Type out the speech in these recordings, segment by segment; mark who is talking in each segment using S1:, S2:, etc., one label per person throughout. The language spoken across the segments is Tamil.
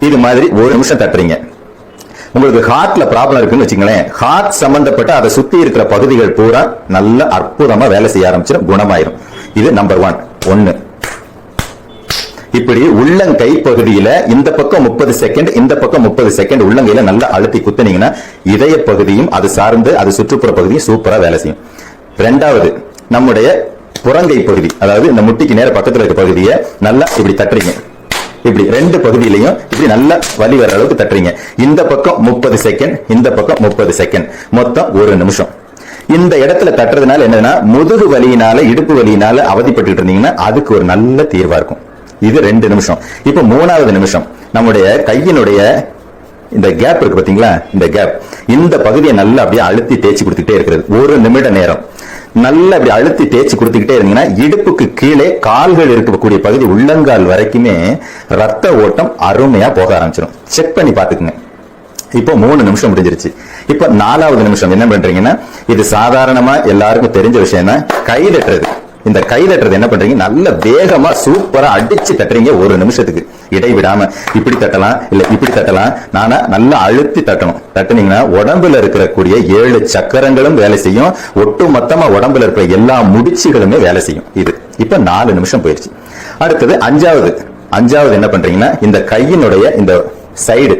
S1: இது மாதிரி ஒரு நிமிஷம் தட்டுறீங்க. உங்களுக்கு ஹார்ட்ல ப்ராப்ளம் இருக்குன்னு வச்சுங்களேன், ஹார்ட் சம்பந்தப்பட்ட அதை சுத்தி இருக்கிற பகுதிகள் பூரா நல்ல அற்புதமா வேலை செய்ய ஆரம்பிச்சிடும், குணமாயிரும். இது நம்பர் 1. இப்படி உள்ளங்கை பகுதியில இந்த பக்கம் 30 செகண்ட், இந்த பக்கம் 30 செகண்ட் உள்ளங்கையில நல்லா அழுத்தி குத்துனீங்கன்னா இதய பகுதியும் அது சார்ந்து அது சுற்றுப்புற பகுதியும் சூப்பரா வேலை செய்யும். 2வது நம்முடைய புறங்கை பகுதி, அதாவது இந்த முட்டிக்கு நேர பக்கத்துல இருக்க பகுதியை நல்லா இப்படி தட்டுறீங்க. இப்படி 2 பகுதியிலையும் இப்படி நல்லா வலி வர அளவுக்கு தட்டுறீங்க. இந்த பக்கம் 30 செகண்ட், இந்த பக்கம் 30 செகண்ட், மொத்தம் 1 நிமிஷம். இந்த இடத்துல தட்டுறதுனால என்னன்னா, முதுகு வலியினால இடுப்பு வலியினால அவதிப்பட்டு இருந்தீங்கன்னா அதுக்கு ஒரு நல்ல தீர்வா இருக்கும். இது 2 நிமிஷம். இப்ப 3வது நிமிஷம் நம்முடைய கையினுடைய இந்த கேப் இருக்கு பாத்தீங்களா, இந்த கேப், இந்த பகுதியை நல்லா அப்படியே அழுத்தி தேய்ச்சி கொடுத்துக்கிட்டே இருக்கிறது 1 நிமிட நேரம். நல்லா அப்படி அழுத்தி தேய்ச்சி கொடுத்துக்கிட்டே இருந்தீங்கன்னா இடுப்புக்கு கீழே கால்கள் இருக்கக்கூடிய பகுதி உள்ளங்கால் வரைக்குமே ரத்த ஓட்டம் அருமையா போக ஆரம்பிச்சிடும். செக் பண்ணி பாத்துக்குங்க. இப்போ 3 நிமிஷம் முடிஞ்சிருச்சு. இப்ப 4வது நிமிஷம் என்ன பண்றீங்கன்னா, இது சாதாரணமா எல்லாருக்கும் தெரிஞ்ச விஷயம் தான், கை தட்டுறது. இந்த கை தட்டுறது என்ன பண்றீங்க, நல்ல வேகமா சூப்பரா அடிச்சு தட்டுறீங்க 1 நிமிஷத்துக்கு இடைவிடாம. இப்படி தட்டலாம், இல்ல இப்படி தட்டலாம், நானா நல்லா அழுத்தி தட்டணும். தட்டுனீங்கன்னா உடம்புல இருக்கக்கூடிய 7 சக்கரங்களும் வேலை செய்யும், ஒட்டு மொத்தமா உடம்புல இருக்கிற எல்லா முடிச்சுகளுமே வேலை செய்யும். இது இப்ப 4 நிமிஷம் போயிருச்சு. அடுத்தது 5வது என்ன பண்றீங்கன்னா, இந்த கையினுடைய இந்த சைடு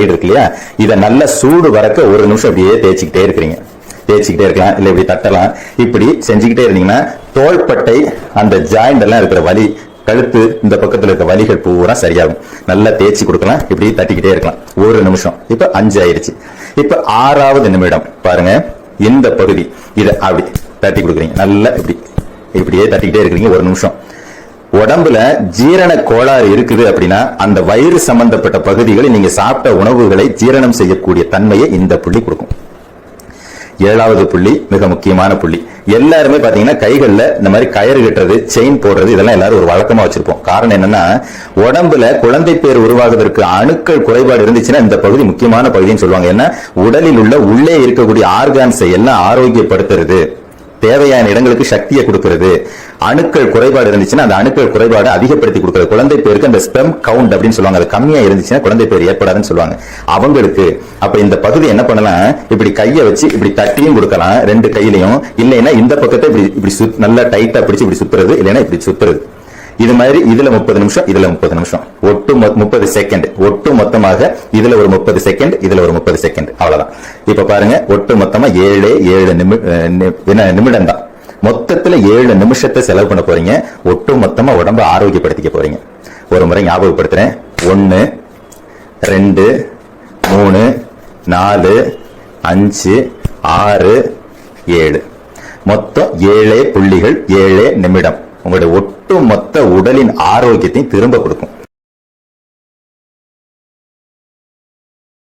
S1: இருக்கு இல்லையா, இதை நல்ல சூடு வரக்க 1 நிமிஷம் அப்படியே தேய்ச்சிக்கிட்டே இருக்கிறீங்க. தேய்ச்சிக்கிட்டே இருக்கலாம், இல்ல இப்படி தட்டலாம். இப்படி செஞ்சுக்கிட்டே இருந்தீங்கன்னா தோள்பட்டை அந்த ஜாயிண்ட் எல்லாம் இருக்கிற வலி, கழுத்து இந்த பக்கத்துல இருக்க வலிகள் பூரா சரியாகும். நல்லா தேய்ச்சி கொடுக்கலாம், இப்படி தட்டிக்கிட்டே இருக்கலாம் 1 நிமிஷம். இப்ப 5 ஆயிருச்சு. இப்ப 6வது நிமிடம் பாருங்க, இந்த பகுதி இதை அப்படி தட்டி கொடுக்குறீங்க. நல்லா இப்படியே தட்டிக்கிட்டே இருக்கிறீங்க 1 நிமிஷம். உடம்புல ஜீரண கோளாறு இருக்குது அப்படின்னா அந்த வயிறு சம்பந்தப்பட்ட பகுதிகளில் நீங்க சாப்பிட்ட உணவுகளை ஜீரணம் செய்யக்கூடிய தன்மையை இந்த புள்ளி கொடுக்கும். 7வது புள்ளி மிக முக்கியமான புள்ளி. எல்லாருமே பாத்தீங்கன்னா கைகள்ல இந்த மாதிரி கயிறு கட்டுறது, செயின் போடுறது, இதெல்லாம் எல்லாரும் ஒரு வழக்கமா வச்சிருப்போம். காரணம் என்னன்னா, உடம்புல குழந்தை பேர் உருவாகுவதற்கு அணுக்கள் குறைபாடு இருந்துச்சுன்னா இந்த பகுதி முக்கியமான பகுதின்னு சொல்லுவாங்க. ஏன்னா உடலில் உள்ள உள்ளே இருக்கக்கூடிய ஆர்கான்ஸை எல்லாம் ஆரோக்கியப்படுத்துறது, தேவையான இடங்களுக்கு சக்தியை கொடுக்கிறது. அணுக்கள் குறைபாடு இருந்துச்சுன்னா அந்த அணுக்கள் குறைபாடு அதிகப்படுத்தி கொடுக்கிறது. குழந்தை பேருக்கு அந்த ஸ்பெர்ம் கவுண்ட் அப்படின்னு சொல்லுவாங்க, அது கம்மியா இருந்துச்சுன்னா குழந்தை பேர் ஏற்படாதுன்னு சொல்லுவாங்க அவங்களுக்கு. அப்ப இந்த பகுதி என்ன பண்ணலாம், இப்படி கையை வச்சு இப்படி தட்டியும் கொடுக்கலாம் 2 கையிலையும், இல்லைன்னா இந்த பக்கத்தை இப்படி நல்லா டைட்டா பிடிச்சு இப்படி சுத்துறது, இல்லைன்னா இப்படி சுத்துறது. இது மாதிரி இதுல 30 நிமிஷம், இதுல 30 நிமிஷம், ஒட்டு 30 செகண்ட், ஒட்டு மொத்தமாக இதுல ஒரு 30 செகண்ட், இதுல ஒரு 30 செகண்ட், அவ்வளவுதான். இப்ப பாருங்க, ஒட்டு மொத்தமா 7 நிமிடம் தான். மொத்தத்துல 7 நிமிஷத்தை செலவு பண்ண போறீங்க. ஒட்டு மொத்தமா உடம்ப ஆரோக்கியப்படுத்திக்க போறீங்க. ஒரு முறை ஞாபகப்படுத்துறேன். 1 2 3 4 5 6 7, மொத்தம் 7 புள்ளிகள், 7 நிமிடம் உங்களுடைய ஒட்டு மொத்த உடலின் ஆரோக்கியத்தையும் திரும்ப கொடுக்கும்.